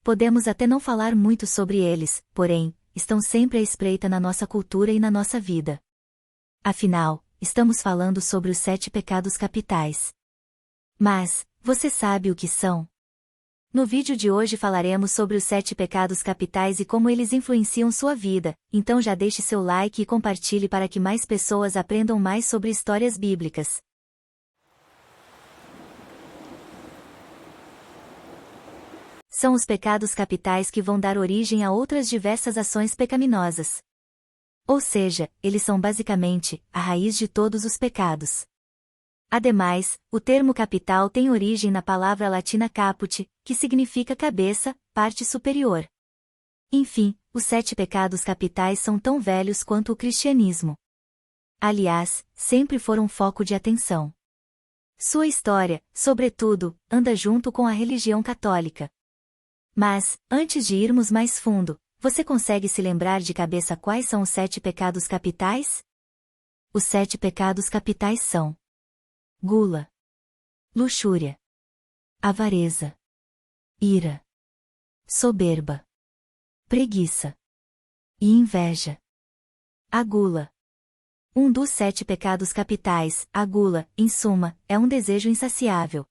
Podemos até não falar muito sobre eles, porém, estão sempre à espreita na nossa cultura e na nossa vida. Afinal, estamos falando sobre os 7 pecados capitais. Mas, você sabe o que são? No vídeo de hoje falaremos sobre os 7 pecados capitais e como eles influenciam sua vida, então já deixe seu like e compartilhe para que mais pessoas aprendam mais sobre histórias bíblicas. São os pecados capitais que vão dar origem a outras diversas ações pecaminosas. Ou seja, eles são basicamente a raiz de todos os pecados. Ademais, o termo capital tem origem na palavra latina caput, que significa cabeça, parte superior. Enfim, os 7 pecados capitais são tão velhos quanto o cristianismo. Aliás, sempre foram foco de atenção. Sua história, sobretudo, anda junto com a religião católica. Mas, antes de irmos mais fundo, você consegue se lembrar de cabeça quais são os 7 pecados capitais? Os 7 pecados capitais são: gula, luxúria, avareza, ira, soberba, preguiça e inveja. A gula. Um dos 7 pecados capitais, a gula, em suma, é um desejo insaciável.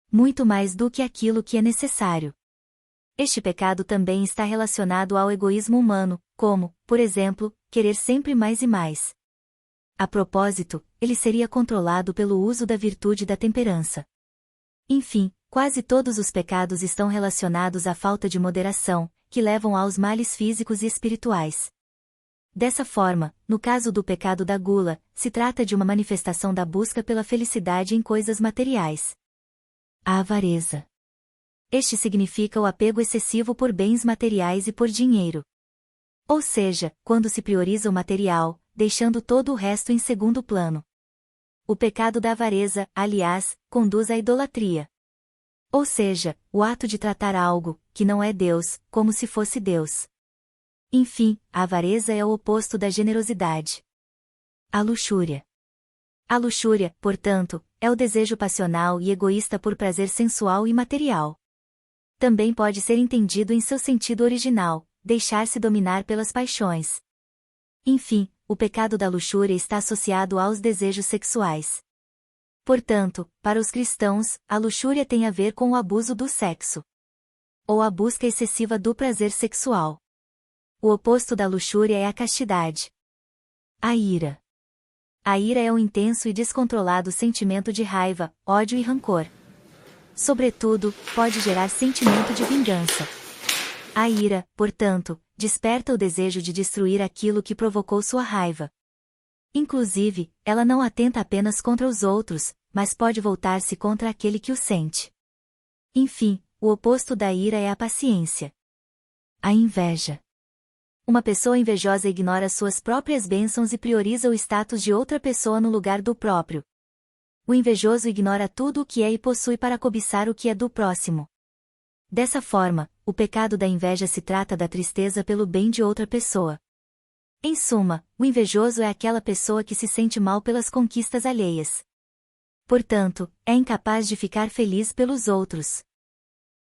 Muito mais do que aquilo que é necessário. Este pecado também está relacionado ao egoísmo humano, como, por exemplo, querer sempre mais e mais. A propósito, ele seria controlado pelo uso da virtude da temperança. Enfim, quase todos os pecados estão relacionados à falta de moderação, que levam aos males físicos e espirituais. Dessa forma, no caso do pecado da gula, se trata de uma manifestação da busca pela felicidade em coisas materiais. A avareza. Este significa o apego excessivo por bens materiais e por dinheiro. Ou seja, quando se prioriza o material, deixando todo o resto em segundo plano. O pecado da avareza, aliás, conduz à idolatria. Ou seja, o ato de tratar algo, que não é Deus, como se fosse Deus. Enfim, a avareza é o oposto da generosidade. A luxúria. A luxúria, portanto, é o desejo passional e egoísta por prazer sensual e material. Também pode ser entendido em seu sentido original, deixar-se dominar pelas paixões. Enfim, o pecado da luxúria está associado aos desejos sexuais. Portanto, para os cristãos, a luxúria tem a ver com o abuso do sexo. Ou a busca excessiva do prazer sexual. O oposto da luxúria é a castidade. A ira. A ira é um intenso e descontrolado sentimento de raiva, ódio e rancor. Sobretudo, pode gerar sentimento de vingança. A ira, portanto, desperta o desejo de destruir aquilo que provocou sua raiva. Inclusive, ela não atenta apenas contra os outros, mas pode voltar-se contra aquele que o sente. Enfim, o oposto da ira é a paciência. A inveja. Uma pessoa invejosa ignora suas próprias bênçãos e prioriza o status de outra pessoa no lugar do próprio. O invejoso ignora tudo o que é e possui para cobiçar o que é do próximo. Dessa forma, o pecado da inveja se trata da tristeza pelo bem de outra pessoa. Em suma, o invejoso é aquela pessoa que se sente mal pelas conquistas alheias. Portanto, é incapaz de ficar feliz pelos outros.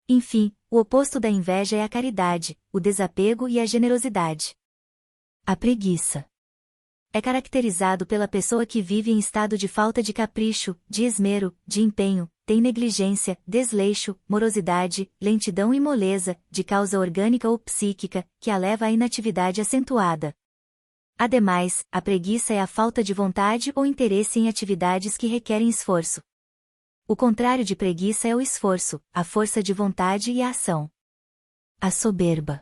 Enfim, o oposto da inveja é a caridade, o desapego e a generosidade. A preguiça. É caracterizado pela pessoa que vive em estado de falta de capricho, de esmero, de empenho, tem negligência, desleixo, morosidade, lentidão e moleza, de causa orgânica ou psíquica, que a leva à inatividade acentuada. Ademais, a preguiça é a falta de vontade ou interesse em atividades que requerem esforço. O contrário de preguiça é o esforço, a força de vontade e a ação. A soberba.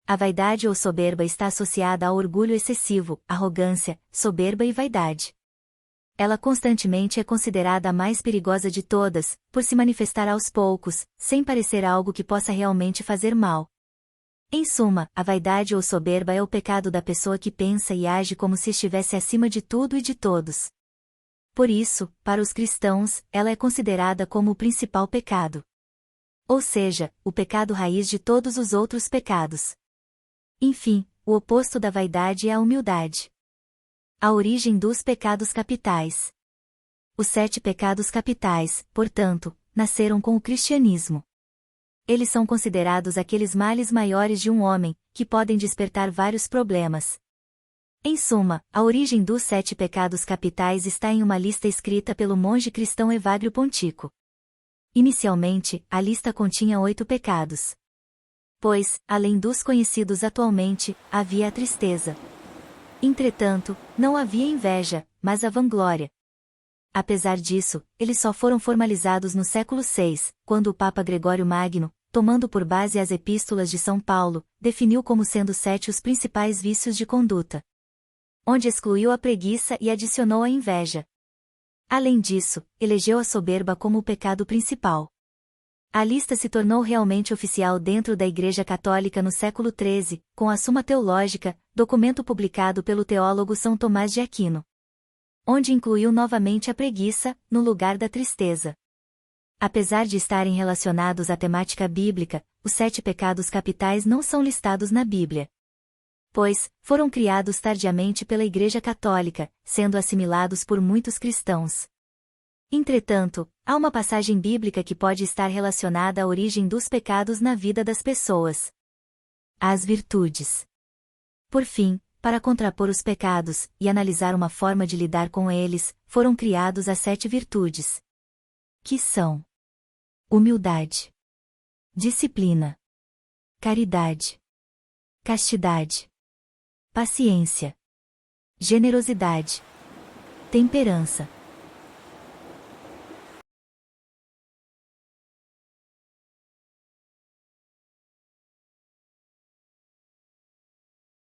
A vaidade ou soberba está associada ao orgulho excessivo, arrogância, soberba e vaidade. Ela constantemente é considerada a mais perigosa de todas, por se manifestar aos poucos, sem parecer algo que possa realmente fazer mal. Em suma, a vaidade ou soberba é o pecado da pessoa que pensa e age como se estivesse acima de tudo e de todos. Por isso, para os cristãos, ela é considerada como o principal pecado. Ou seja, o pecado raiz de todos os outros pecados. Enfim, o oposto da vaidade é a humildade. A origem dos pecados capitais. Os 7 pecados capitais, portanto, nasceram com o cristianismo. Eles são considerados aqueles males maiores de um homem, que podem despertar vários problemas. Em suma, a origem dos 7 pecados capitais está em uma lista escrita pelo monge cristão Evagrio Pontico. Inicialmente, a lista continha 8 pecados. Pois, além dos conhecidos atualmente, havia a tristeza. Entretanto, não havia inveja, mas a vanglória. Apesar disso, eles só foram formalizados no século VI, quando o Papa Gregório Magno, tomando por base as epístolas de São Paulo, definiu como sendo 7 os principais vícios de conduta, onde excluiu a preguiça e adicionou a inveja. Além disso, elegeu a soberba como o pecado principal. A lista se tornou realmente oficial dentro da Igreja Católica no século XIII, com a Suma Teológica, documento publicado pelo teólogo São Tomás de Aquino, onde incluiu novamente a preguiça, no lugar da tristeza. Apesar de estarem relacionados à temática bíblica, os 7 pecados capitais não são listados na Bíblia, pois foram criados tardiamente pela Igreja Católica, sendo assimilados por muitos cristãos. Entretanto, há uma passagem bíblica que pode estar relacionada à origem dos pecados na vida das pessoas. As virtudes. Por fim, para contrapor os pecados e analisar uma forma de lidar com eles, foram criados as 7 virtudes, que são: humildade, disciplina, caridade, castidade, paciência, generosidade, temperança,